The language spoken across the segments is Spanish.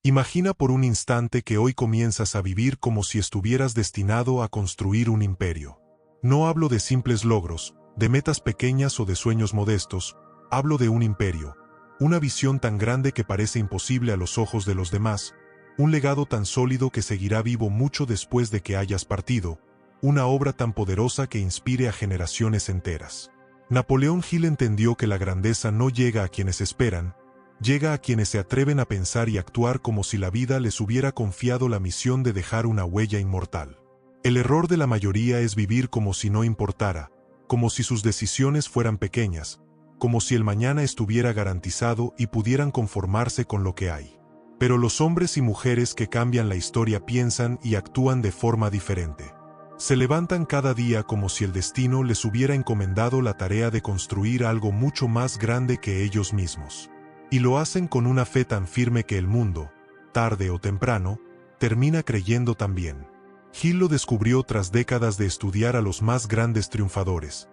Imagina por un instante que hoy comienzas a vivir como si estuvieras destinado a construir un imperio. No hablo de simples logros, de metas pequeñas o de sueños modestos, hablo de un imperio, una visión tan grande que parece imposible a los ojos de los demás, un legado tan sólido que seguirá vivo mucho después de que hayas partido, una obra tan poderosa que inspire a generaciones enteras. Napoleón Hill entendió que la grandeza no llega a quienes esperan, llega a quienes se atreven a pensar y actuar como si la vida les hubiera confiado la misión de dejar una huella inmortal. El error de la mayoría es vivir como si no importara, como si sus decisiones fueran pequeñas, como si el mañana estuviera garantizado y pudieran conformarse con lo que hay. Pero los hombres y mujeres que cambian la historia piensan y actúan de forma diferente. Se levantan cada día como si el destino les hubiera encomendado la tarea de construir algo mucho más grande que ellos mismos. Y lo hacen con una fe tan firme que el mundo, tarde o temprano, termina creyendo también. Hill lo descubrió tras décadas de estudiar a los más grandes triunfadores.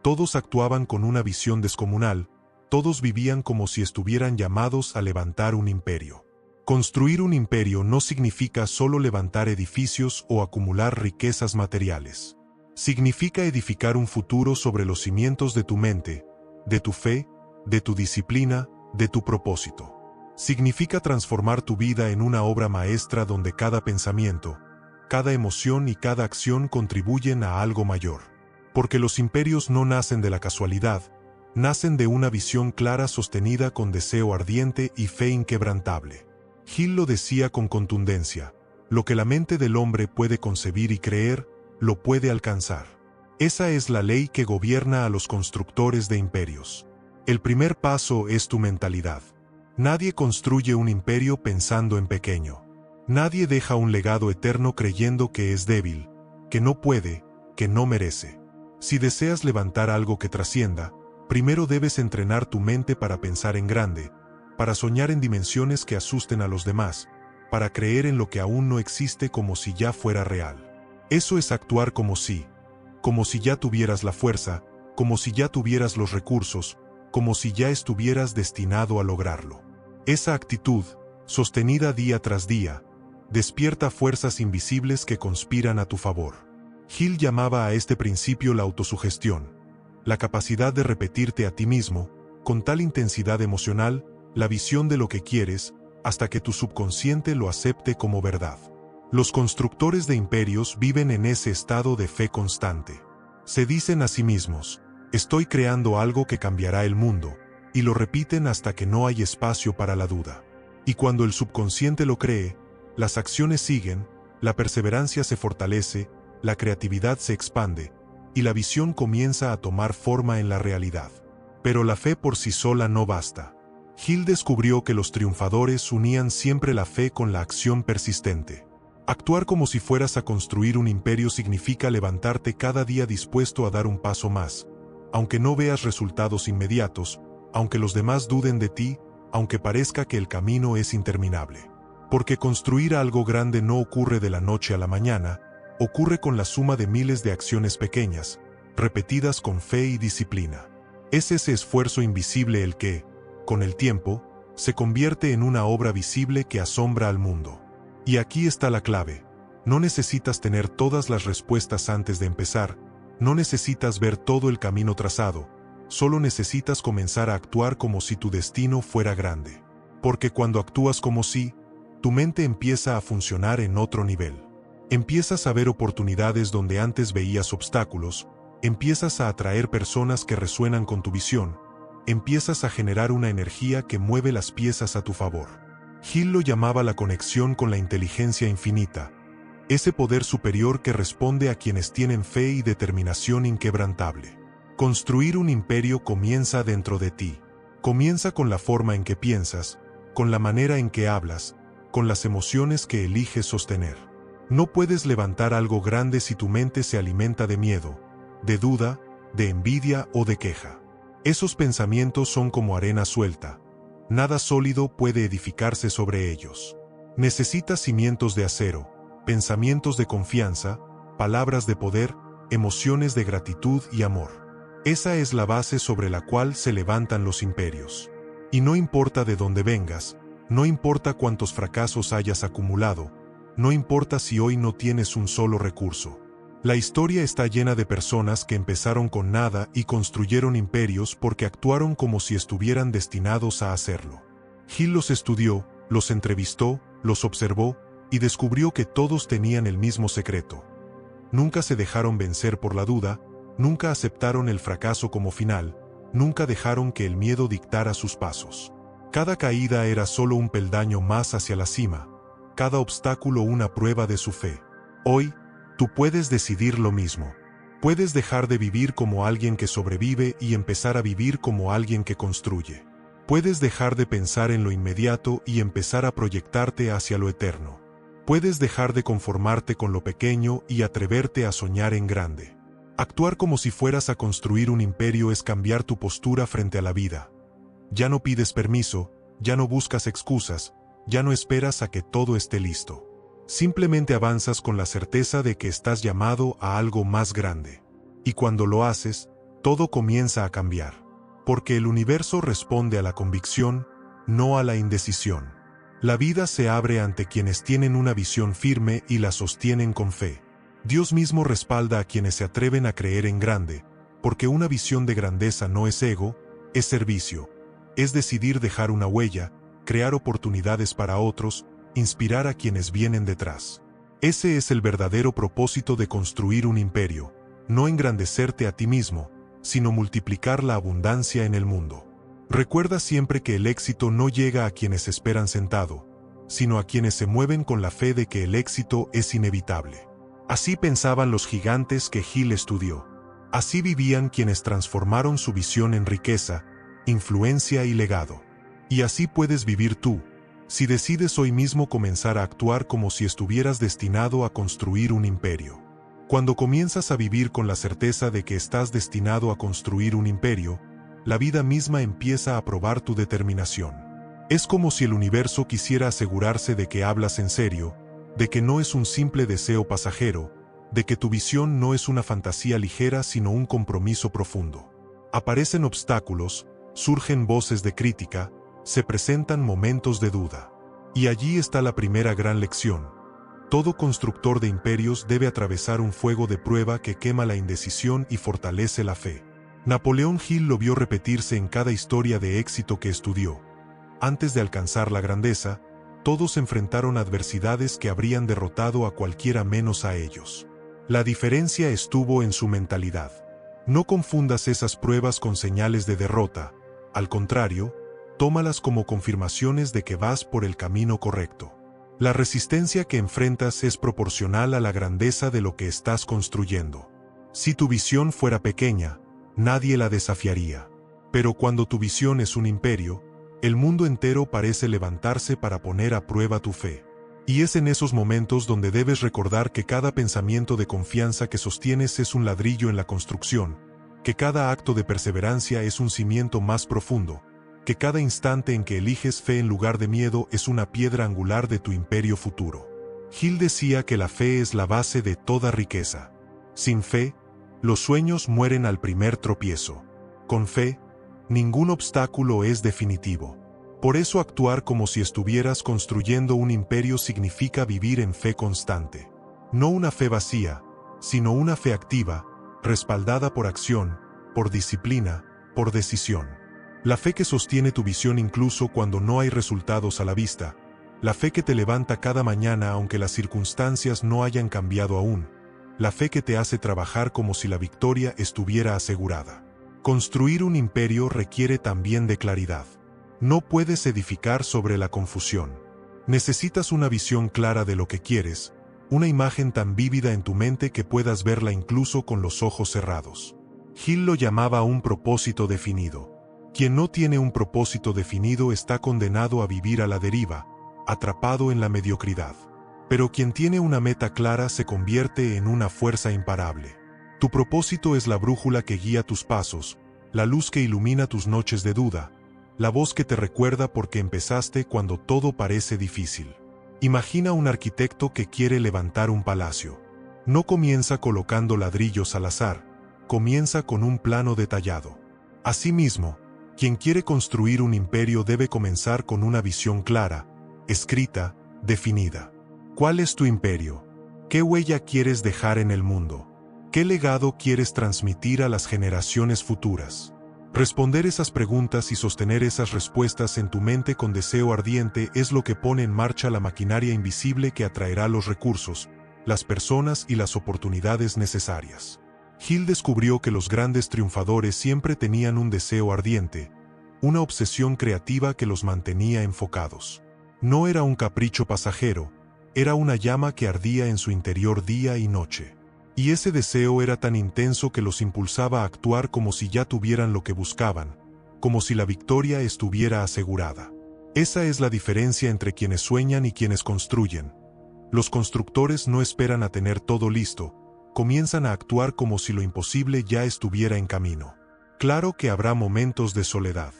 Todos actuaban con una visión descomunal, todos vivían como si estuvieran llamados a levantar un imperio. Construir un imperio no significa solo levantar edificios o acumular riquezas materiales. Significa edificar un futuro sobre los cimientos de tu mente, de tu fe, de tu disciplina, de tu propósito. Significa transformar tu vida en una obra maestra donde cada pensamiento, cada emoción y cada acción contribuyen a algo mayor. Porque los imperios no nacen de la casualidad, nacen de una visión clara sostenida con deseo ardiente y fe inquebrantable. Hill lo decía con contundencia: lo que la mente del hombre puede concebir y creer, lo puede alcanzar. Esa es la ley que gobierna a los constructores de imperios. El primer paso es tu mentalidad. Nadie construye un imperio pensando en pequeño. Nadie deja un legado eterno creyendo que es débil, que no puede, que no merece. Si deseas levantar algo que trascienda, primero debes entrenar tu mente para pensar en grande, para soñar en dimensiones que asusten a los demás, para creer en lo que aún no existe como si ya fuera real. Eso es actuar como si ya tuvieras la fuerza, como si ya tuvieras los recursos, como si ya estuvieras destinado a lograrlo. Esa actitud, sostenida día tras día, despierta fuerzas invisibles que conspiran a tu favor. Hill llamaba a este principio la autosugestión, la capacidad de repetirte a ti mismo, con tal intensidad emocional, la visión de lo que quieres, hasta que tu subconsciente lo acepte como verdad. Los constructores de imperios viven en ese estado de fe constante. Se dicen a sí mismos: estoy creando algo que cambiará el mundo, y lo repiten hasta que no hay espacio para la duda. Y cuando el subconsciente lo cree, las acciones siguen, la perseverancia se fortalece, la creatividad se expande, y la visión comienza a tomar forma en la realidad. Pero la fe por sí sola no basta. Hill descubrió que los triunfadores unían siempre la fe con la acción persistente. Actuar como si fueras a construir un imperio significa levantarte cada día dispuesto a dar un paso más, aunque no veas resultados inmediatos, aunque los demás duden de ti, aunque parezca que el camino es interminable. Porque construir algo grande no ocurre de la noche a la mañana, ocurre con la suma de miles de acciones pequeñas, repetidas con fe y disciplina. Es ese esfuerzo invisible el que, con el tiempo, se convierte en una obra visible que asombra al mundo. Y aquí está la clave: no necesitas tener todas las respuestas antes de empezar, no necesitas ver todo el camino trazado, solo necesitas comenzar a actuar como si tu destino fuera grande. Porque cuando actúas como si, tu mente empieza a funcionar en otro nivel. Empiezas a ver oportunidades donde antes veías obstáculos, empiezas a atraer personas que resuenan con tu visión, empiezas a generar una energía que mueve las piezas a tu favor. Hill lo llamaba la conexión con la inteligencia infinita, ese poder superior que responde a quienes tienen fe y determinación inquebrantable. Construir un imperio comienza dentro de ti. Comienza con la forma en que piensas, con la manera en que hablas, con las emociones que eliges sostener. No puedes levantar algo grande si tu mente se alimenta de miedo, de duda, de envidia o de queja. Esos pensamientos son como arena suelta. Nada sólido puede edificarse sobre ellos. Necesitas cimientos de acero, pensamientos de confianza, palabras de poder, emociones de gratitud y amor. Esa es la base sobre la cual se levantan los imperios. Y no importa de dónde vengas, No importa cuántos fracasos hayas acumulado, no importa si hoy no tienes un solo recurso. La historia está llena de personas que empezaron con nada y construyeron imperios porque actuaron como si estuvieran destinados a hacerlo. Hill los estudió, los entrevistó, los observó y descubrió que todos tenían el mismo secreto. Nunca se dejaron vencer por la duda, nunca aceptaron el fracaso como final, nunca dejaron que el miedo dictara sus pasos. Cada caída era solo un peldaño más hacia la cima, cada obstáculo una prueba de su fe. Hoy, tú puedes decidir lo mismo. Puedes dejar de vivir como alguien que sobrevive y empezar a vivir como alguien que construye. Puedes dejar de pensar en lo inmediato y empezar a proyectarte hacia lo eterno. Puedes dejar de conformarte con lo pequeño y atreverte a soñar en grande. Actuar como si fueras a construir un imperio es cambiar tu postura frente a la vida. Ya no pides permiso, ya no buscas excusas, ya no esperas a que todo esté listo. Simplemente avanzas con la certeza de que estás llamado a algo más grande. Y cuando lo haces, todo comienza a cambiar. Porque el universo responde a la convicción, no a la indecisión. La vida se abre ante quienes tienen una visión firme y la sostienen con fe. Dios mismo respalda a quienes se atreven a creer en grande, porque una visión de grandeza no es ego, es servicio. Es decidir dejar una huella, crear oportunidades para otros, inspirar a quienes vienen detrás. Ese es el verdadero propósito de construir un imperio, no engrandecerte a ti mismo, sino multiplicar la abundancia en el mundo. Recuerda siempre que el éxito no llega a quienes esperan sentado, sino a quienes se mueven con la fe de que el éxito es inevitable. Así pensaban los gigantes que Hill estudió. Así vivían quienes transformaron su visión en riqueza, influencia y legado. Y así puedes vivir tú, si decides hoy mismo comenzar a actuar como si estuvieras destinado a construir un imperio. Cuando comienzas a vivir con la certeza de que estás destinado a construir un imperio, la vida misma empieza a probar tu determinación. Es como si el universo quisiera asegurarse de que hablas en serio, de que no es un simple deseo pasajero, de que tu visión no es una fantasía ligera sino un compromiso profundo. Aparecen obstáculos, surgen voces de crítica, se presentan momentos de duda. Y allí está la primera gran lección. Todo constructor de imperios debe atravesar un fuego de prueba que quema la indecisión y fortalece la fe. Napoleón Hill lo vio repetirse en cada historia de éxito que estudió. Antes de alcanzar la grandeza, todos enfrentaron adversidades que habrían derrotado a cualquiera menos a ellos. La diferencia estuvo en su mentalidad. No confundas esas pruebas con señales de derrota, al contrario, tómalas como confirmaciones de que vas por el camino correcto. La resistencia que enfrentas es proporcional a la grandeza de lo que estás construyendo. Si tu visión fuera pequeña, nadie la desafiaría. Pero cuando tu visión es un imperio, el mundo entero parece levantarse para poner a prueba tu fe. Y es en esos momentos donde debes recordar que cada pensamiento de confianza que sostienes es un ladrillo en la construcción, que cada acto de perseverancia es un cimiento más profundo, que cada instante en que eliges fe en lugar de miedo es una piedra angular de tu imperio futuro. Hill decía que la fe es la base de toda riqueza. Sin fe, los sueños mueren al primer tropiezo. Con fe, ningún obstáculo es definitivo. Por eso actuar como si estuvieras construyendo un imperio significa vivir en fe constante. No una fe vacía, sino una fe activa, respaldada por acción, por disciplina, por decisión. La fe que sostiene tu visión incluso cuando no hay resultados a la vista. La fe que te levanta cada mañana aunque las circunstancias no hayan cambiado aún. La fe que te hace trabajar como si la victoria estuviera asegurada. Construir un imperio requiere también de claridad. No puedes edificar sobre la confusión. Necesitas una visión clara de lo que quieres, una imagen tan vívida en tu mente que puedas verla incluso con los ojos cerrados. Hill lo llamaba un propósito definido. Quien no tiene un propósito definido está condenado a vivir a la deriva, atrapado en la mediocridad. Pero quien tiene una meta clara se convierte en una fuerza imparable. Tu propósito es la brújula que guía tus pasos, la luz que ilumina tus noches de duda, la voz que te recuerda por qué empezaste cuando todo parece difícil. Imagina un arquitecto que quiere levantar un palacio. No comienza colocando ladrillos al azar, comienza con un plano detallado. Asimismo, Quien quiere construir un imperio debe comenzar con una visión clara, escrita, definida. ¿Cuál es tu imperio? ¿Qué huella quieres dejar en el mundo? ¿Qué legado quieres transmitir a las generaciones futuras? Responder esas preguntas y sostener esas respuestas en tu mente con deseo ardiente es lo que pone en marcha la maquinaria invisible que atraerá los recursos, las personas y las oportunidades necesarias. Hill descubrió que los grandes triunfadores siempre tenían un deseo ardiente, una obsesión creativa que los mantenía enfocados. No era un capricho pasajero, era una llama que ardía en su interior día y noche. Y ese deseo era tan intenso que los impulsaba a actuar como si ya tuvieran lo que buscaban, como si la victoria estuviera asegurada. Esa es la diferencia entre quienes sueñan y quienes construyen. Los constructores no esperan a tener todo listo, comienzan a actuar como si lo imposible ya estuviera en camino. Claro que habrá momentos de soledad.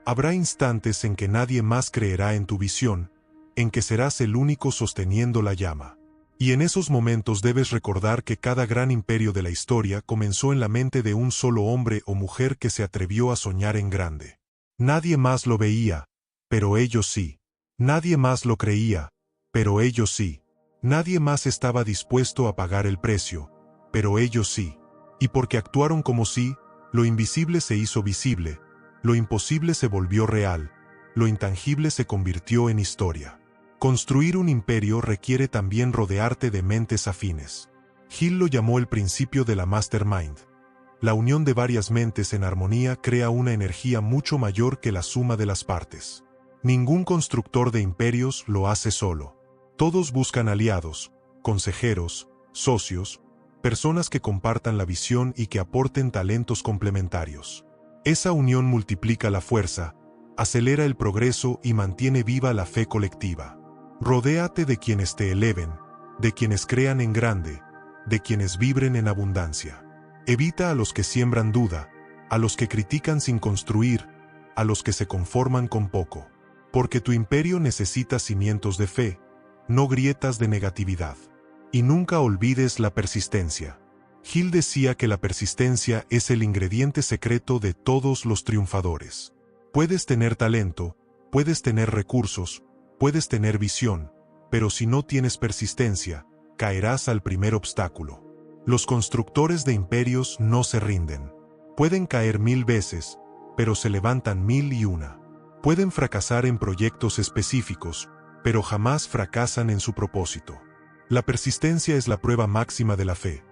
Habrá instantes en que nadie más creerá en tu visión, en que serás el único sosteniendo la llama. Y en esos momentos debes recordar que cada gran imperio de la historia comenzó en la mente de un solo hombre o mujer que se atrevió a soñar en grande. Nadie más lo veía, pero ellos sí. Nadie más lo creía, pero ellos sí. Nadie más estaba dispuesto a pagar el precio, pero ellos sí. Y porque actuaron como sí, lo invisible se hizo visible, lo imposible se volvió real, lo intangible se convirtió en historia. Construir un imperio requiere también rodearte de mentes afines. Hill lo llamó el principio de la mastermind. La unión de varias mentes en armonía crea una energía mucho mayor que la suma de las partes. Ningún constructor de imperios lo hace solo. Todos buscan aliados, consejeros, socios, personas que compartan la visión y que aporten talentos complementarios. Esa unión multiplica la fuerza, acelera el progreso y mantiene viva la fe colectiva. Rodéate de quienes te eleven, de quienes crean en grande, de quienes vibren en abundancia. Evita a los que siembran duda, a los que critican sin construir, a los que se conforman con poco. Porque tu imperio necesita cimientos de fe, no grietas de negatividad. Y nunca olvides la persistencia. Hill decía que la persistencia es el ingrediente secreto de todos los triunfadores. Puedes tener talento, puedes tener recursos, puedes tener visión, pero si no tienes persistencia, caerás al primer obstáculo. Los constructores de imperios no se rinden. Pueden caer 1000 veces, pero se levantan 1001. Pueden fracasar en proyectos específicos, pero jamás fracasan en su propósito. La persistencia es la prueba máxima de la fe.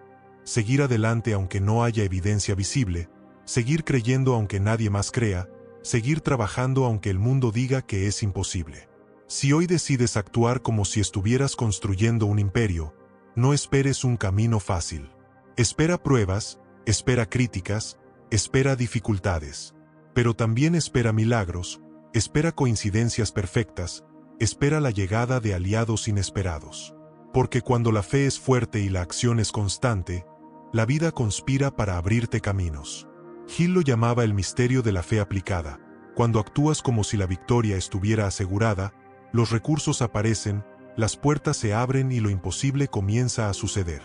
Seguir adelante aunque no haya evidencia visible, seguir creyendo aunque nadie más crea, seguir trabajando aunque el mundo diga que es imposible. Si hoy decides actuar como si estuvieras construyendo un imperio, no esperes un camino fácil. Espera pruebas, espera críticas, espera dificultades. Pero también espera milagros, espera coincidencias perfectas, espera la llegada de aliados inesperados. Porque cuando la fe es fuerte y la acción es constante, la vida conspira para abrirte caminos. Hill lo llamaba el misterio de la fe aplicada. Cuando actúas como si la victoria estuviera asegurada, los recursos aparecen, las puertas se abren y lo imposible comienza a suceder.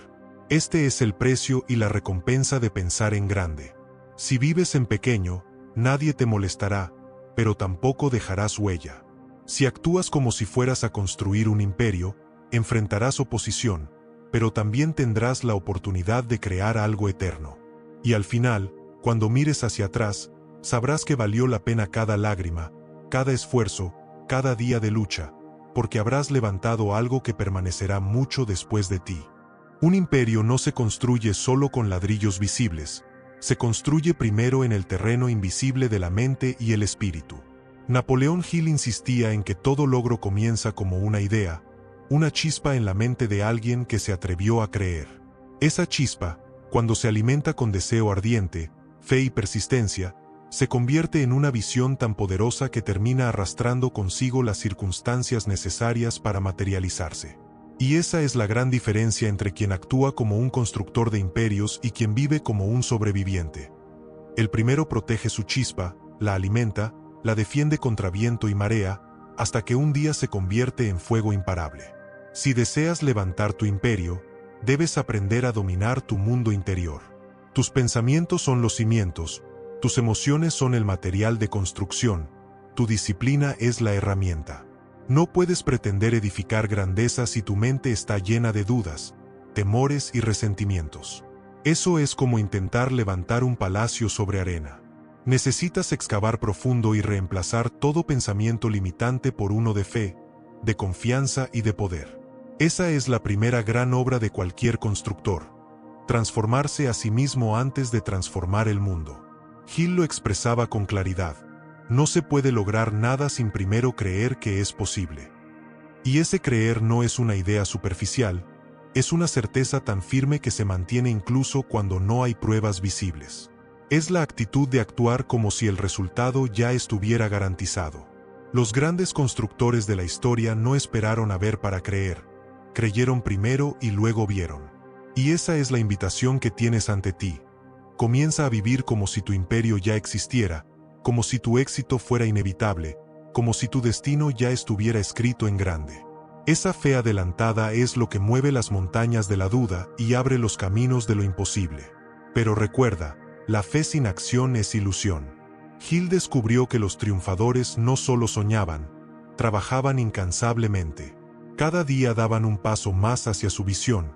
Este es el precio y la recompensa de pensar en grande. Si vives en pequeño, nadie te molestará, pero tampoco dejarás huella. Si actúas como si fueras a construir un imperio, enfrentarás oposición, pero también tendrás la oportunidad de crear algo eterno. Y al final, cuando mires hacia atrás, sabrás que valió la pena cada lágrima, cada esfuerzo, cada día de lucha, porque habrás levantado algo que permanecerá mucho después de ti. Un imperio no se construye solo con ladrillos visibles, se construye primero en el terreno invisible de la mente y el espíritu. Napoleón Hill insistía en que todo logro comienza como una idea, una chispa en la mente de alguien que se atrevió a creer. Esa chispa, cuando se alimenta con deseo ardiente, fe y persistencia, se convierte en una visión tan poderosa que termina arrastrando consigo las circunstancias necesarias para materializarse. Y esa es la gran diferencia entre quien actúa como un constructor de imperios y quien vive como un sobreviviente. El primero protege su chispa, la alimenta, la defiende contra viento y marea, hasta que un día se convierte en fuego imparable. Si deseas levantar tu imperio, debes aprender a dominar tu mundo interior. Tus pensamientos son los cimientos, Tus emociones son el material de construcción, tu disciplina es la herramienta. No puedes pretender edificar grandeza si tu mente está llena de dudas, temores y resentimientos. Eso es como intentar levantar un palacio sobre arena. Necesitas excavar profundo y reemplazar todo pensamiento limitante por uno de fe, de confianza y de poder. Esa es la primera gran obra de cualquier constructor. Transformarse a sí mismo antes de transformar el mundo. Hill lo expresaba con claridad. No se puede lograr nada sin primero creer que es posible. Y ese creer no es una idea superficial, es una certeza tan firme que se mantiene incluso cuando no hay pruebas visibles. Es la actitud de actuar como si el resultado ya estuviera garantizado. Los grandes constructores de la historia no esperaron a ver para creer, creyeron primero y luego vieron. Y esa es la invitación que tienes ante ti. Comienza a vivir como si tu imperio ya existiera, como si tu éxito fuera inevitable, como si tu destino ya estuviera escrito en grande. Esa fe adelantada es lo que mueve las montañas de la duda y abre los caminos de lo imposible. Pero recuerda, la fe sin acción es ilusión. Hill descubrió que los triunfadores no solo soñaban, trabajaban incansablemente. Cada día daban un paso más hacia su visión,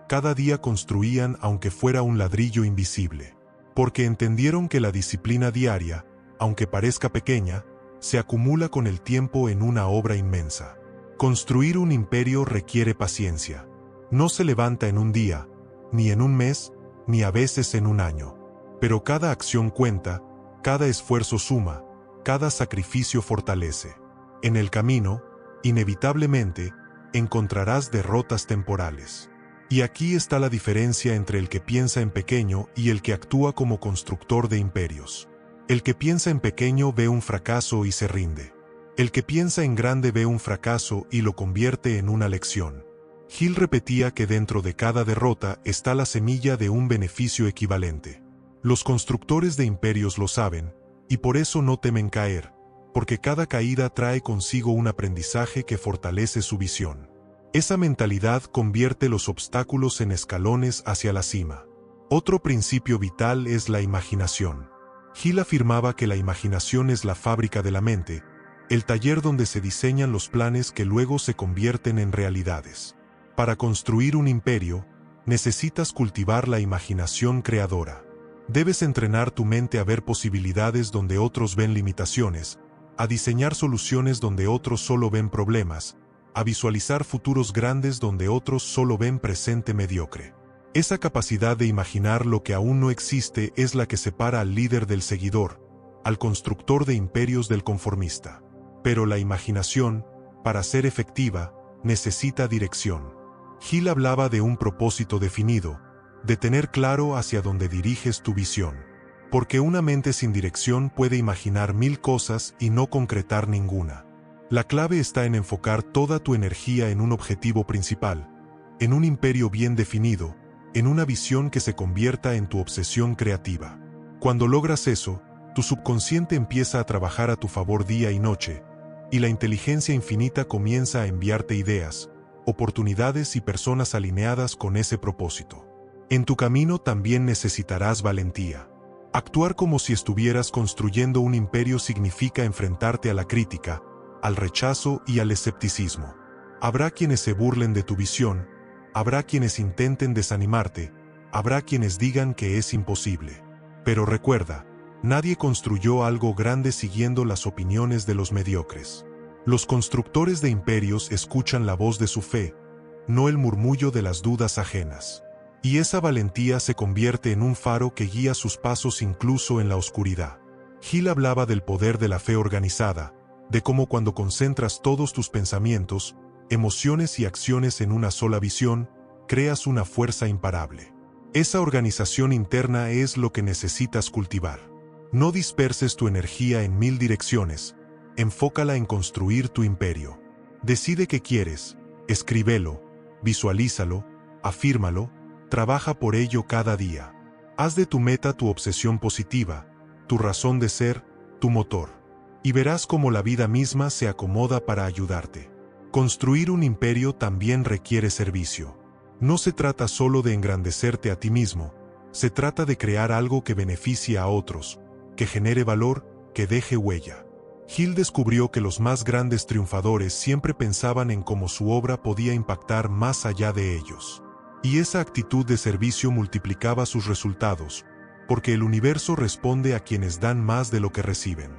cada día construían aunque fuera un ladrillo invisible. Porque entendieron que la disciplina diaria, aunque parezca pequeña, se acumula con el tiempo en una obra inmensa. Construir un imperio requiere paciencia. No se levanta en un día, ni en un mes, ni a veces en un año. Pero cada acción cuenta, cada esfuerzo suma, cada sacrificio fortalece. En el camino, inevitablemente, encontrarás derrotas temporales. Y aquí está la diferencia entre el que piensa en pequeño y el que actúa como constructor de imperios. El que piensa en pequeño ve un fracaso y se rinde. El que piensa en grande ve un fracaso y lo convierte en una lección. Hill repetía que dentro de cada derrota está la semilla de un beneficio equivalente. Los constructores de imperios lo saben, y por eso no temen caer, porque cada caída trae consigo un aprendizaje que fortalece su visión. Esa mentalidad convierte los obstáculos en escalones hacia la cima. Otro principio vital es la imaginación. Hill afirmaba que la imaginación es la fábrica de la mente, el taller donde se diseñan los planes que luego se convierten en realidades. Para construir un imperio, necesitas cultivar la imaginación creadora. Debes entrenar tu mente a ver posibilidades donde otros ven limitaciones, a diseñar soluciones donde otros solo ven problemas, a visualizar futuros grandes donde otros solo ven presente mediocre. Esa capacidad de imaginar lo que aún no existe es la que separa al líder del seguidor, al constructor de imperios del conformista. Pero la imaginación, para ser efectiva, necesita dirección. Hill hablaba de un propósito definido, de tener claro hacia dónde diriges tu visión. Porque una mente sin dirección puede imaginar 1000 cosas y no concretar ninguna. La clave está en enfocar toda tu energía en un objetivo principal, en un imperio bien definido, en una visión que se convierta en tu obsesión creativa. Cuando logras eso, tu subconsciente empieza a trabajar a tu favor día y noche, y la inteligencia infinita comienza a enviarte ideas, oportunidades y personas alineadas con ese propósito. En tu camino también necesitarás valentía. Actuar como si estuvieras construyendo un imperio significa enfrentarte a la crítica, al rechazo y al escepticismo. Habrá quienes se burlen de tu visión, habrá quienes intenten desanimarte, habrá quienes digan que es imposible. Pero recuerda, nadie construyó algo grande siguiendo las opiniones de los mediocres. Los constructores de imperios escuchan la voz de su fe, no el murmullo de las dudas ajenas. Y esa valentía se convierte en un faro que guía sus pasos incluso en la oscuridad. Hill hablaba del poder de la fe organizada, de cómo cuando concentras todos tus pensamientos, emociones y acciones en una sola visión, creas una fuerza imparable. Esa organización interna es lo que necesitas cultivar. No disperses tu energía en 1000 direcciones, enfócala en construir tu imperio. Decide qué quieres, escríbelo, visualízalo, afírmalo, trabaja por ello cada día. Haz de tu meta tu obsesión positiva, tu razón de ser, tu motor. Y verás cómo la vida misma se acomoda para ayudarte. Construir un imperio también requiere servicio. No se trata solo de engrandecerte a ti mismo, se trata de crear algo que beneficie a otros, que genere valor, que deje huella. Gil descubrió que los más grandes triunfadores siempre pensaban en cómo su obra podía impactar más allá de ellos. Y esa actitud de servicio multiplicaba sus resultados, porque el universo responde a quienes dan más de lo que reciben.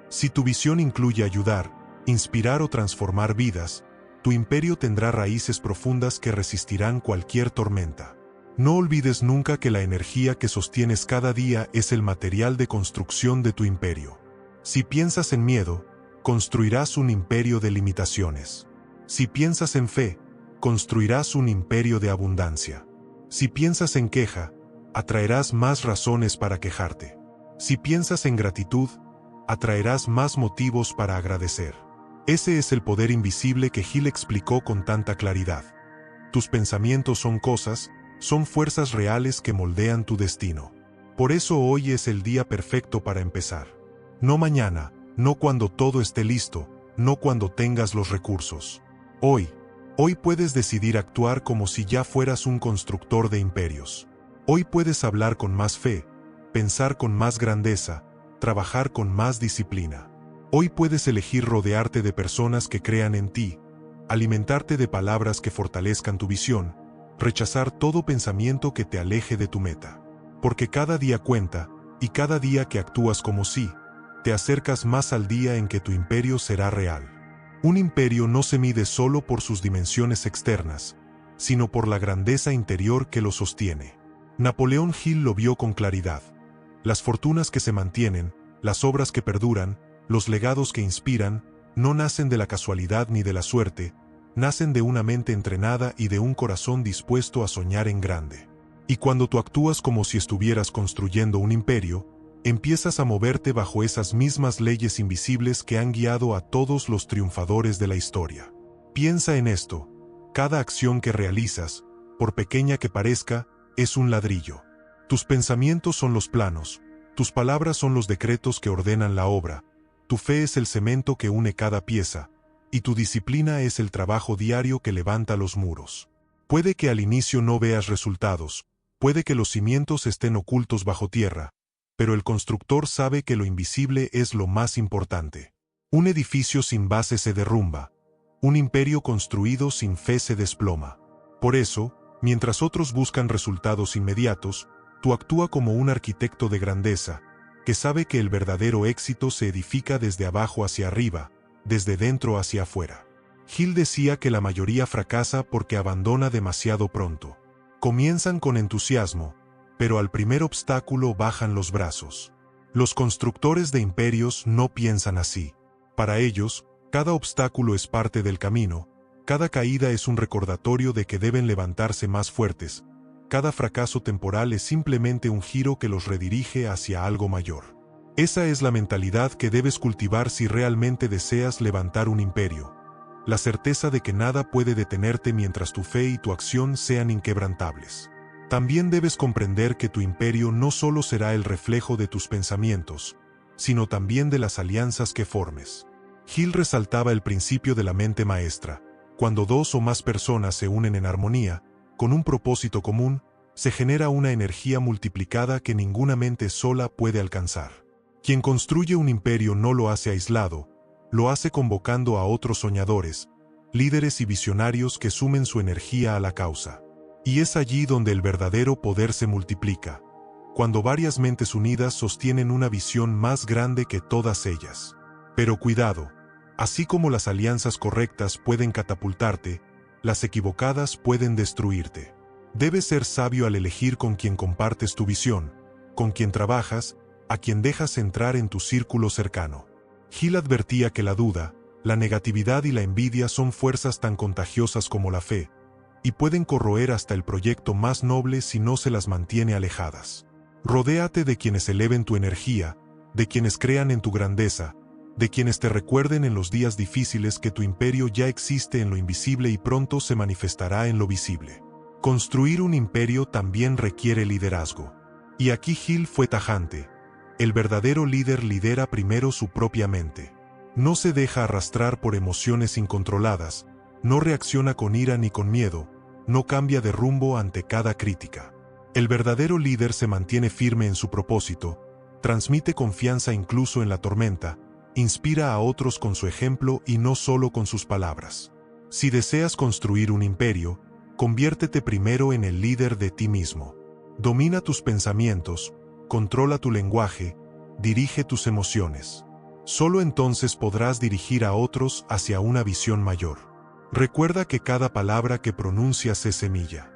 Si tu visión incluye ayudar, inspirar o transformar vidas, tu imperio tendrá raíces profundas que resistirán cualquier tormenta. No olvides nunca que la energía que sostienes cada día es el material de construcción de tu imperio. Si piensas en miedo, construirás un imperio de limitaciones. Si piensas en fe, construirás un imperio de abundancia. Si piensas en queja, atraerás más razones para quejarte. Si piensas en gratitud, atraerás más motivos para agradecer. Ese es el poder invisible que Gil explicó con tanta claridad. Tus pensamientos son cosas, son fuerzas reales que moldean tu destino. Por eso hoy es el día perfecto para empezar. No mañana, no cuando todo esté listo, no cuando tengas los recursos. Hoy puedes decidir actuar como si ya fueras un constructor de imperios. Hoy puedes hablar con más fe, pensar con más grandeza, trabajar con más disciplina. Hoy puedes elegir rodearte de personas que crean en ti, alimentarte de palabras que fortalezcan tu visión, rechazar todo pensamiento que te aleje de tu meta. Porque cada día cuenta, y cada día que actúas como sí, te acercas más al día en que tu imperio será real. Un imperio no se mide solo por sus dimensiones externas, sino por la grandeza interior que lo sostiene. Napoleón Hill lo vio con claridad. Las fortunas que se mantienen, las obras que perduran, los legados que inspiran, no nacen de la casualidad ni de la suerte, nacen de una mente entrenada y de un corazón dispuesto a soñar en grande. Y cuando tú actúas como si estuvieras construyendo un imperio, empiezas a moverte bajo esas mismas leyes invisibles que han guiado a todos los triunfadores de la historia. Piensa en esto: cada acción que realizas, por pequeña que parezca, es un ladrillo. Tus pensamientos son los planos, tus palabras son los decretos que ordenan la obra, tu fe es el cemento que une cada pieza, y tu disciplina es el trabajo diario que levanta los muros. Puede que al inicio no veas resultados, puede que los cimientos estén ocultos bajo tierra, pero el constructor sabe que lo invisible es lo más importante. Un edificio sin base se derrumba, un imperio construido sin fe se desploma. Por eso, mientras otros buscan resultados inmediatos, tú actúa como un arquitecto de grandeza, que sabe que el verdadero éxito se edifica desde abajo hacia arriba, desde dentro hacia afuera. Gil decía que la mayoría fracasa porque abandona demasiado pronto. Comienzan con entusiasmo, pero al primer obstáculo bajan los brazos. Los constructores de imperios no piensan así. Para ellos, cada obstáculo es parte del camino, cada caída es un recordatorio de que deben levantarse más fuertes, cada fracaso temporal es simplemente un giro que los redirige hacia algo mayor. Esa es la mentalidad que debes cultivar si realmente deseas levantar un imperio. La certeza de que nada puede detenerte mientras tu fe y tu acción sean inquebrantables. También debes comprender que tu imperio no solo será el reflejo de tus pensamientos, sino también de las alianzas que formes. Gil resaltaba el principio de la mente maestra. Cuando dos o más personas se unen en armonía, con un propósito común, se genera una energía multiplicada que ninguna mente sola puede alcanzar. Quien construye un imperio no lo hace aislado, lo hace convocando a otros soñadores, líderes y visionarios que sumen su energía a la causa. Y es allí donde el verdadero poder se multiplica, cuando varias mentes unidas sostienen una visión más grande que todas ellas. Pero cuidado, así como las alianzas correctas pueden catapultarte, las equivocadas pueden destruirte. Debes ser sabio al elegir con quien compartes tu visión, con quien trabajas, a quien dejas entrar en tu círculo cercano. Gil advertía que la duda, la negatividad y la envidia son fuerzas tan contagiosas como la fe, y pueden corroer hasta el proyecto más noble si no se las mantiene alejadas. Rodéate de quienes eleven tu energía, de quienes crean en tu grandeza, de quienes te recuerden en los días difíciles que tu imperio ya existe en lo invisible y pronto se manifestará en lo visible. Construir un imperio también requiere liderazgo. Y aquí Gil fue tajante. El verdadero líder lidera primero su propia mente. No se deja arrastrar por emociones incontroladas, no reacciona con ira ni con miedo, no cambia de rumbo ante cada crítica. El verdadero líder se mantiene firme en su propósito, transmite confianza incluso en la tormenta, inspira a otros con su ejemplo y no solo con sus palabras. Si deseas construir un imperio, conviértete primero en el líder de ti mismo. Domina tus pensamientos, controla tu lenguaje, dirige tus emociones. Solo entonces podrás dirigir a otros hacia una visión mayor. Recuerda que cada palabra que pronuncias es semilla.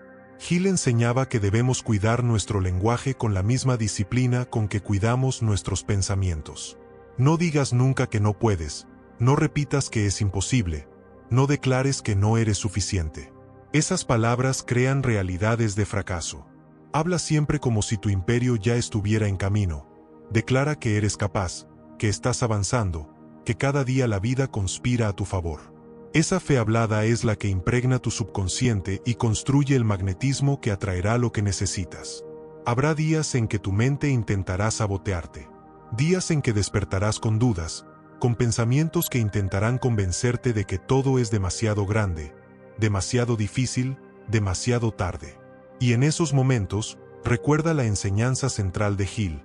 Hill enseñaba que debemos cuidar nuestro lenguaje con la misma disciplina con que cuidamos nuestros pensamientos. No digas nunca que no puedes, no repitas que es imposible, no declares que no eres suficiente. Esas palabras crean realidades de fracaso. Habla siempre como si tu imperio ya estuviera en camino. Declara que eres capaz, que estás avanzando, que cada día la vida conspira a tu favor. Esa fe hablada es la que impregna tu subconsciente y construye el magnetismo que atraerá lo que necesitas. Habrá días en que tu mente intentará sabotearte. Días en que despertarás con dudas, con pensamientos que intentarán convencerte de que todo es demasiado grande, demasiado difícil, demasiado tarde. Y en esos momentos, recuerda la enseñanza central de Hill.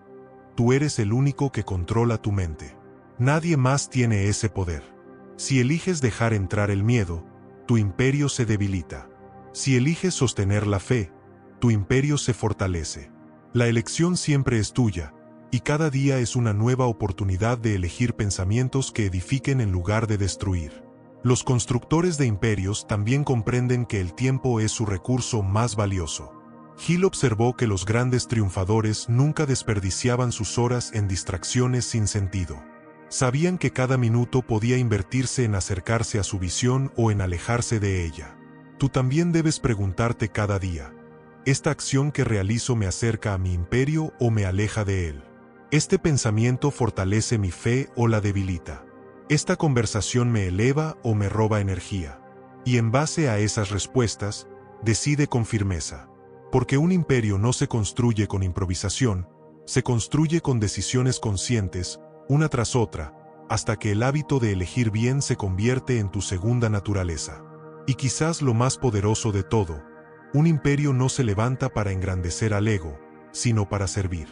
Tú eres el único que controla tu mente. Nadie más tiene ese poder. Si eliges dejar entrar el miedo, tu imperio se debilita. Si eliges sostener la fe, tu imperio se fortalece. La elección siempre es tuya, y cada día es una nueva oportunidad de elegir pensamientos que edifiquen en lugar de destruir. Los constructores de imperios también comprenden que el tiempo es su recurso más valioso. Hill observó que los grandes triunfadores nunca desperdiciaban sus horas en distracciones sin sentido. Sabían que cada minuto podía invertirse en acercarse a su visión o en alejarse de ella. Tú también debes preguntarte cada día: ¿esta acción que realizo me acerca a mi imperio o me aleja de él? ¿Este pensamiento fortalece mi fe o la debilita? ¿Esta conversación me eleva o me roba energía? Y en base a esas respuestas, decide con firmeza. Porque un imperio no se construye con improvisación, se construye con decisiones conscientes, una tras otra, hasta que el hábito de elegir bien se convierte en tu segunda naturaleza. Y quizás lo más poderoso de todo, un imperio no se levanta para engrandecer al ego, sino para servir.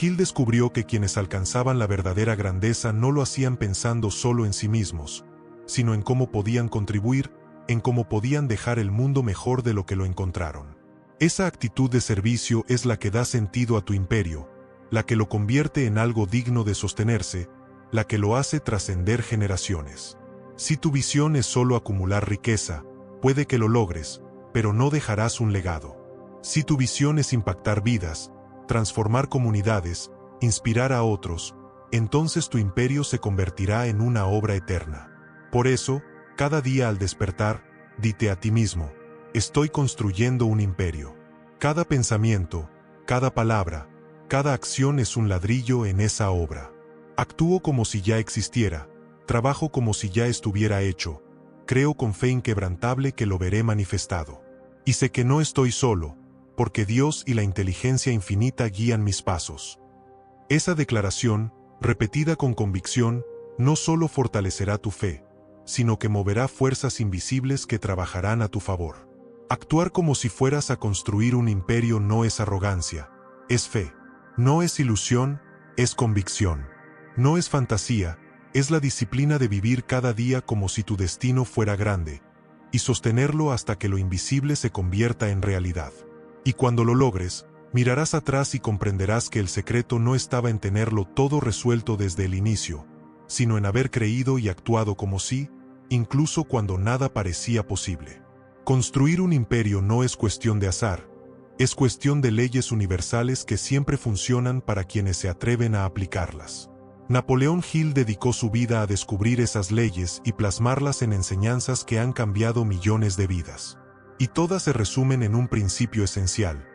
Hill descubrió que quienes alcanzaban la verdadera grandeza no lo hacían pensando solo en sí mismos, sino en cómo podían contribuir, en cómo podían dejar el mundo mejor de lo que lo encontraron. Esa actitud de servicio es la que da sentido a tu imperio, la que lo convierte en algo digno de sostenerse, la que lo hace trascender generaciones. Si tu visión es solo acumular riqueza, puede que lo logres, pero no dejarás un legado. Si tu visión es impactar vidas, transformar comunidades, inspirar a otros, entonces tu imperio se convertirá en una obra eterna. Por eso, cada día al despertar, dite a ti mismo: estoy construyendo un imperio. Cada pensamiento, cada palabra, cada acción es un ladrillo en esa obra. Actúo como si ya existiera, trabajo como si ya estuviera hecho, creo con fe inquebrantable que lo veré manifestado. Y sé que no estoy solo, porque Dios y la inteligencia infinita guían mis pasos. Esa declaración, repetida con convicción, no solo fortalecerá tu fe, sino que moverá fuerzas invisibles que trabajarán a tu favor. Actuar como si fueras a construir un imperio no es arrogancia, es fe. No es ilusión, es convicción. No es fantasía, es la disciplina de vivir cada día como si tu destino fuera grande, y sostenerlo hasta que lo invisible se convierta en realidad. Y cuando lo logres, mirarás atrás y comprenderás que el secreto no estaba en tenerlo todo resuelto desde el inicio, sino en haber creído y actuado como si, incluso cuando nada parecía posible. Construir un imperio no es cuestión de azar, es cuestión de leyes universales que siempre funcionan para quienes se atreven a aplicarlas. Napoleón Hill dedicó su vida a descubrir esas leyes y plasmarlas en enseñanzas que han cambiado millones de vidas. Y todas se resumen en un principio esencial: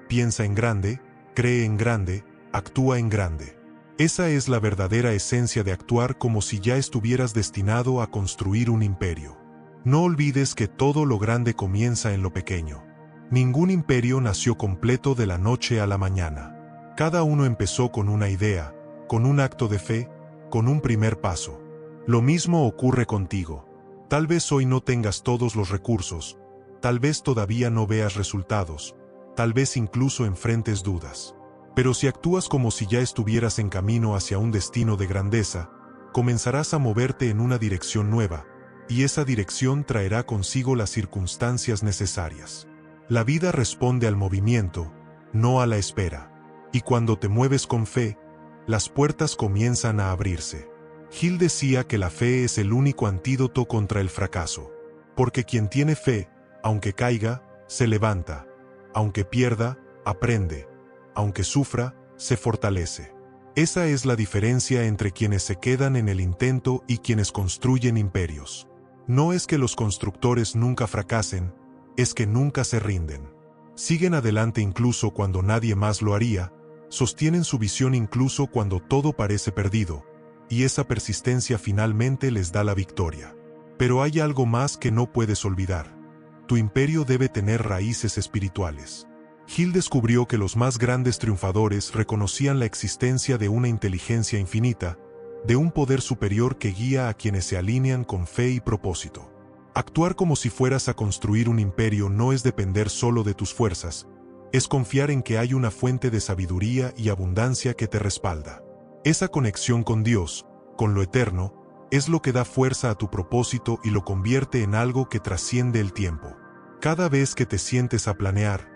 piensa en grande, cree en grande, actúa en grande. Esa es la verdadera esencia de actuar como si ya estuvieras destinado a construir un imperio. No olvides que todo lo grande comienza en lo pequeño. Ningún imperio nació completo de la noche a la mañana. Cada uno empezó con una idea, con un acto de fe, con un primer paso. Lo mismo ocurre contigo. Tal vez hoy no tengas todos los recursos, tal vez todavía no veas resultados, tal vez incluso enfrentes dudas. Pero si actúas como si ya estuvieras en camino hacia un destino de grandeza, comenzarás a moverte en una dirección nueva, y esa dirección traerá consigo las circunstancias necesarias. La vida responde al movimiento, no a la espera. Y cuando te mueves con fe, las puertas comienzan a abrirse. Hill decía que la fe es el único antídoto contra el fracaso. Porque quien tiene fe, aunque caiga, se levanta. Aunque pierda, aprende. Aunque sufra, se fortalece. Esa es la diferencia entre quienes se quedan en el intento y quienes construyen imperios. No es que los constructores nunca fracasen, es que nunca se rinden. Siguen adelante incluso cuando nadie más lo haría, sostienen su visión incluso cuando todo parece perdido, y esa persistencia finalmente les da la victoria. Pero hay algo más que no puedes olvidar. Tu imperio debe tener raíces espirituales. Hill descubrió que los más grandes triunfadores reconocían la existencia de una inteligencia infinita, de un poder superior que guía a quienes se alinean con fe y propósito. Actuar como si fueras a construir un imperio no es depender solo de tus fuerzas, es confiar en que hay una fuente de sabiduría y abundancia que te respalda. Esa conexión con Dios, con lo eterno, es lo que da fuerza a tu propósito y lo convierte en algo que trasciende el tiempo. Cada vez que te sientes a planear,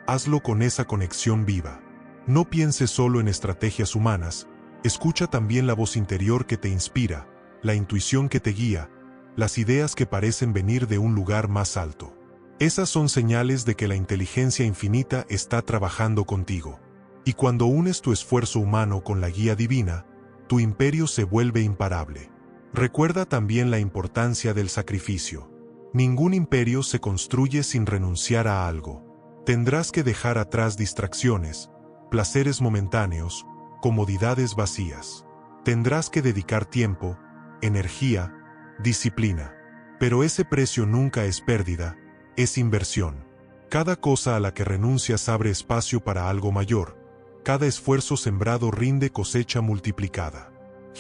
hazlo con esa conexión viva. No pienses solo en estrategias humanas, escucha también la voz interior que te inspira, la intuición que te guía, las ideas que parecen venir de un lugar más alto. Esas son señales de que la inteligencia infinita está trabajando contigo. Y cuando unes tu esfuerzo humano con la guía divina, tu imperio se vuelve imparable. Recuerda también la importancia del sacrificio. Ningún imperio se construye sin renunciar a algo. Tendrás que dejar atrás distracciones, placeres momentáneos, comodidades vacías. Tendrás que dedicar tiempo, energía, disciplina. Pero ese precio nunca es pérdida, es inversión. Cada cosa a la que renuncias abre espacio para algo mayor. Cada esfuerzo sembrado rinde cosecha multiplicada.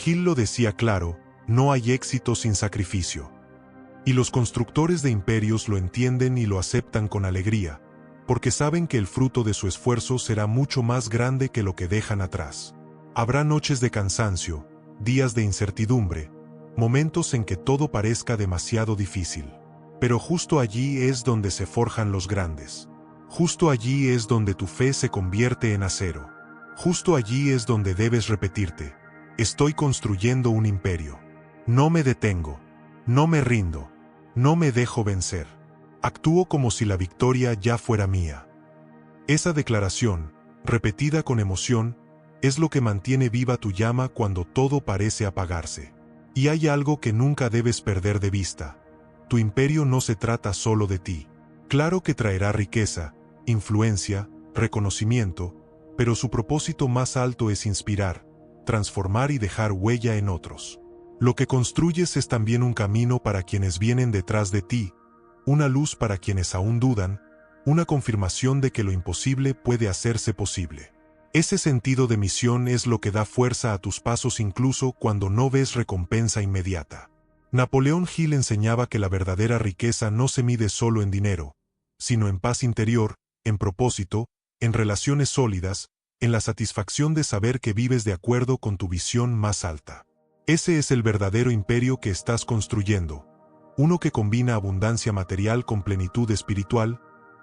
Hill lo decía claro, no hay éxito sin sacrificio. Y los constructores de imperios lo entienden y lo aceptan con alegría, porque saben que el fruto de su esfuerzo será mucho más grande que lo que dejan atrás. Habrá noches de cansancio, días de incertidumbre, momentos en que todo parezca demasiado difícil. Pero justo allí es donde se forjan los grandes. Justo allí es donde tu fe se convierte en acero. Justo allí es donde debes repetirte: estoy construyendo un imperio. No me detengo. No me rindo. No me dejo vencer. Actúo como si la victoria ya fuera mía. Esa declaración, repetida con emoción, es lo que mantiene viva tu llama cuando todo parece apagarse. Y hay algo que nunca debes perder de vista. Tu imperio no se trata solo de ti. Claro que traerá riqueza, influencia, reconocimiento, pero su propósito más alto es inspirar, transformar y dejar huella en otros. Lo que construyes es también un camino para quienes vienen detrás de ti, una luz para quienes aún dudan, una confirmación de que lo imposible puede hacerse posible. Ese sentido de misión es lo que da fuerza a tus pasos incluso cuando no ves recompensa inmediata. Napoleón Hill enseñaba que la verdadera riqueza no se mide solo en dinero, sino en paz interior, en propósito, en relaciones sólidas, en la satisfacción de saber que vives de acuerdo con tu visión más alta. Ese es el verdadero imperio que estás construyendo, uno que combina abundancia material con plenitud espiritual,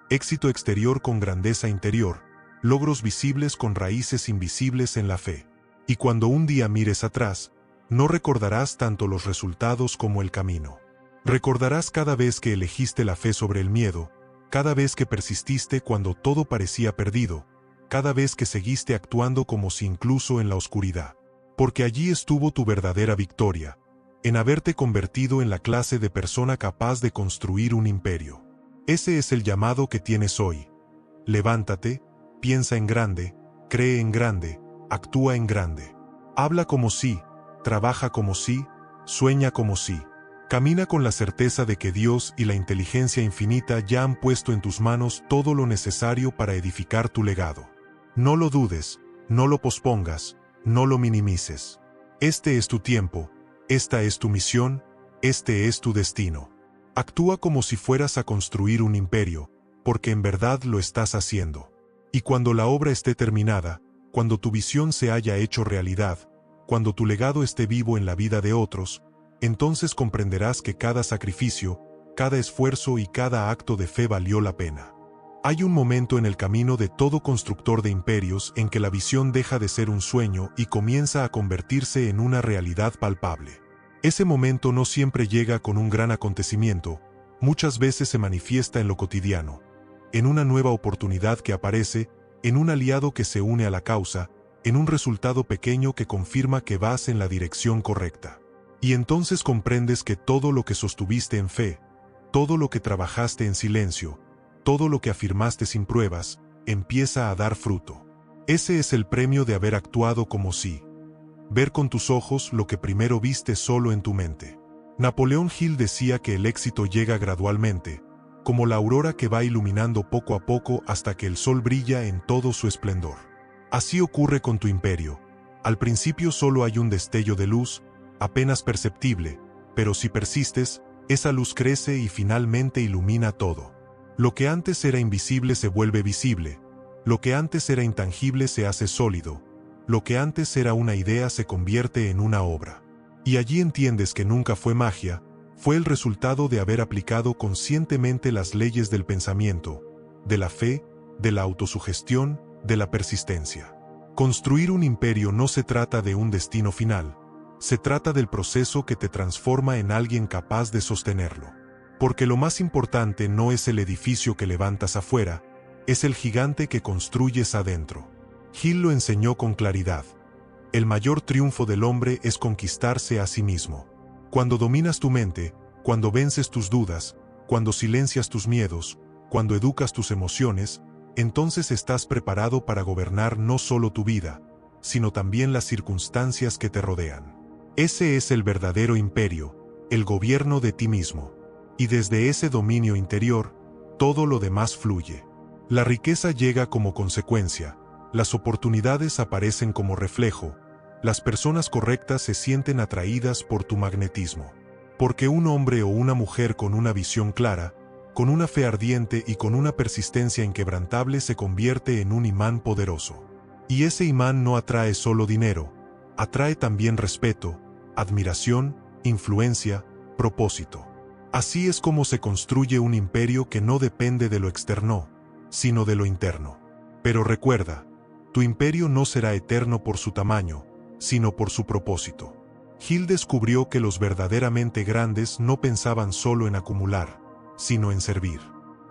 éxito exterior con grandeza interior, logros visibles con raíces invisibles en la fe. Y cuando un día mires atrás, no recordarás tanto los resultados como el camino. Recordarás cada vez que elegiste la fe sobre el miedo, cada vez que persististe cuando todo parecía perdido, cada vez que seguiste actuando como si incluso en la oscuridad. Porque allí estuvo tu verdadera victoria, en haberte convertido en la clase de persona capaz de construir un imperio. Ese es el llamado que tienes hoy. Levántate, piensa en grande, cree en grande, actúa en grande. Habla como sí, trabaja como sí, sueña como sí. Camina con la certeza de que Dios y la inteligencia infinita ya han puesto en tus manos todo lo necesario para edificar tu legado. No lo dudes, no lo pospongas, no lo minimices. Este es tu tiempo, esta es tu misión, este es tu destino. Actúa como si fueras a construir un imperio, porque en verdad lo estás haciendo. Y cuando la obra esté terminada, cuando tu visión se haya hecho realidad, cuando tu legado esté vivo en la vida de otros, entonces comprenderás que cada sacrificio, cada esfuerzo y cada acto de fe valió la pena. Hay un momento en el camino de todo constructor de imperios en que la visión deja de ser un sueño y comienza a convertirse en una realidad palpable. Ese momento no siempre llega con un gran acontecimiento, muchas veces se manifiesta en lo cotidiano, en una nueva oportunidad que aparece, en un aliado que se une a la causa, en un resultado pequeño que confirma que vas en la dirección correcta. Y entonces comprendes que todo lo que sostuviste en fe, todo lo que trabajaste en silencio, todo lo que afirmaste sin pruebas, empieza a dar fruto. Ese es el premio de haber actuado como si. Ver con tus ojos lo que primero viste solo en tu mente. Napoleón Hill decía que el éxito llega gradualmente, como la aurora que va iluminando poco a poco hasta que el sol brilla en todo su esplendor. Así ocurre con tu imperio. Al principio solo hay un destello de luz, apenas perceptible, pero si persistes, esa luz crece y finalmente ilumina todo. Lo que antes era invisible se vuelve visible, lo que antes era intangible se hace sólido, lo que antes era una idea se convierte en una obra. Y allí entiendes que nunca fue magia, fue el resultado de haber aplicado conscientemente las leyes del pensamiento, de la fe, de la autosugestión, de la persistencia. Construir un imperio no se trata de un destino final, se trata del proceso que te transforma en alguien capaz de sostenerlo. Porque lo más importante no es el edificio que levantas afuera, es el gigante que construyes adentro. Hill lo enseñó con claridad. El mayor triunfo del hombre es conquistarse a sí mismo. Cuando dominas tu mente, cuando vences tus dudas, cuando silencias tus miedos, cuando educas tus emociones, entonces estás preparado para gobernar no solo tu vida, sino también las circunstancias que te rodean. Ese es el verdadero imperio, el gobierno de ti mismo. Y desde ese dominio interior, todo lo demás fluye. La riqueza llega como consecuencia, las oportunidades aparecen como reflejo, las personas correctas se sienten atraídas por tu magnetismo. Porque un hombre o una mujer con una visión clara, con una fe ardiente y con una persistencia inquebrantable se convierte en un imán poderoso. Y ese imán no atrae solo dinero, atrae también respeto, admiración, influencia, propósito. Así es como se construye un imperio que no depende de lo externo, sino de lo interno. Pero recuerda, tu imperio no será eterno por su tamaño, sino por su propósito. Hill descubrió que los verdaderamente grandes no pensaban solo en acumular, sino en servir.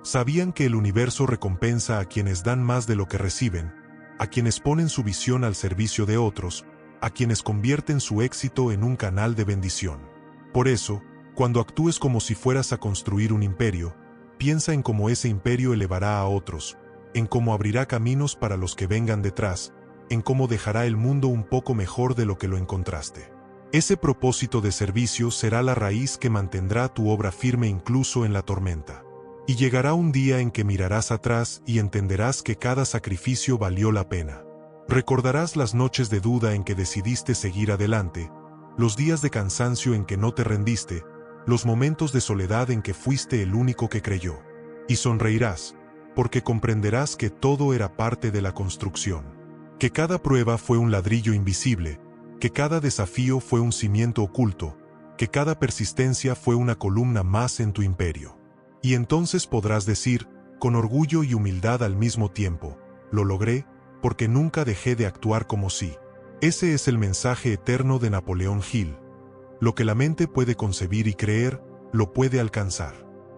Sabían que el universo recompensa a quienes dan más de lo que reciben, a quienes ponen su visión al servicio de otros, a quienes convierten su éxito en un canal de bendición. Por eso, cuando actúes como si fueras a construir un imperio, piensa en cómo ese imperio elevará a otros, en cómo abrirá caminos para los que vengan detrás, en cómo dejará el mundo un poco mejor de lo que lo encontraste. Ese propósito de servicio será la raíz que mantendrá tu obra firme incluso en la tormenta. Y llegará un día en que mirarás atrás y entenderás que cada sacrificio valió la pena. Recordarás las noches de duda en que decidiste seguir adelante, los días de cansancio en que no te rendiste, los momentos de soledad en que fuiste el único que creyó. Y sonreirás, porque comprenderás que todo era parte de la construcción. Que cada prueba fue un ladrillo invisible, que cada desafío fue un cimiento oculto, que cada persistencia fue una columna más en tu imperio. Y entonces podrás decir, con orgullo y humildad al mismo tiempo, lo logré, porque nunca dejé de actuar como si. Ese es el mensaje eterno de Napoleón Hill. Lo que la mente puede concebir y creer, lo puede alcanzar.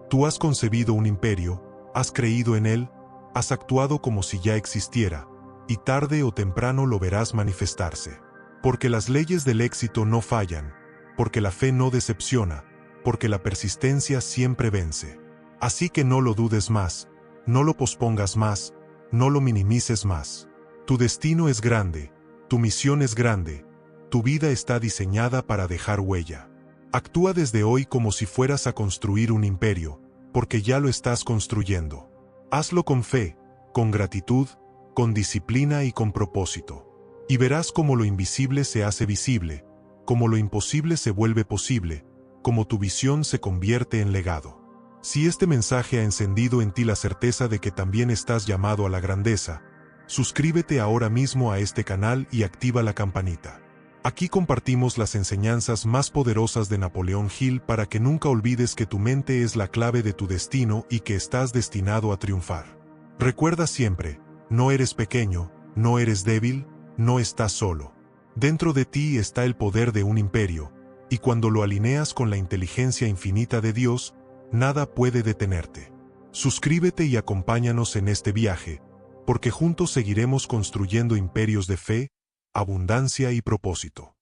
Tú has concebido un imperio, has creído en él, has actuado como si ya existiera, y tarde o temprano lo verás manifestarse. Porque las leyes del éxito no fallan, porque la fe no decepciona, porque la persistencia siempre vence. Así que no lo dudes más, no lo pospongas más, no lo minimices más. Tu destino es grande, tu misión es grande, tu vida está diseñada para dejar huella. Actúa desde hoy como si fueras a construir un imperio, porque ya lo estás construyendo. Hazlo con fe, con gratitud, con disciplina y con propósito. Y verás cómo lo invisible se hace visible, cómo lo imposible se vuelve posible, cómo tu visión se convierte en legado. Si este mensaje ha encendido en ti la certeza de que también estás llamado a la grandeza, Suscríbete ahora mismo a este canal y activa la campanita. Aquí compartimos las enseñanzas más poderosas de Napoleón Hill para que nunca olvides que tu mente es la clave de tu destino y que estás destinado a triunfar. Recuerda siempre, no eres pequeño, no eres débil, no estás solo. Dentro de ti está el poder de un imperio, y cuando lo alineas con la inteligencia infinita de Dios, nada puede detenerte. Suscríbete y acompáñanos en este viaje, porque juntos seguiremos construyendo imperios de fe, abundancia y propósito.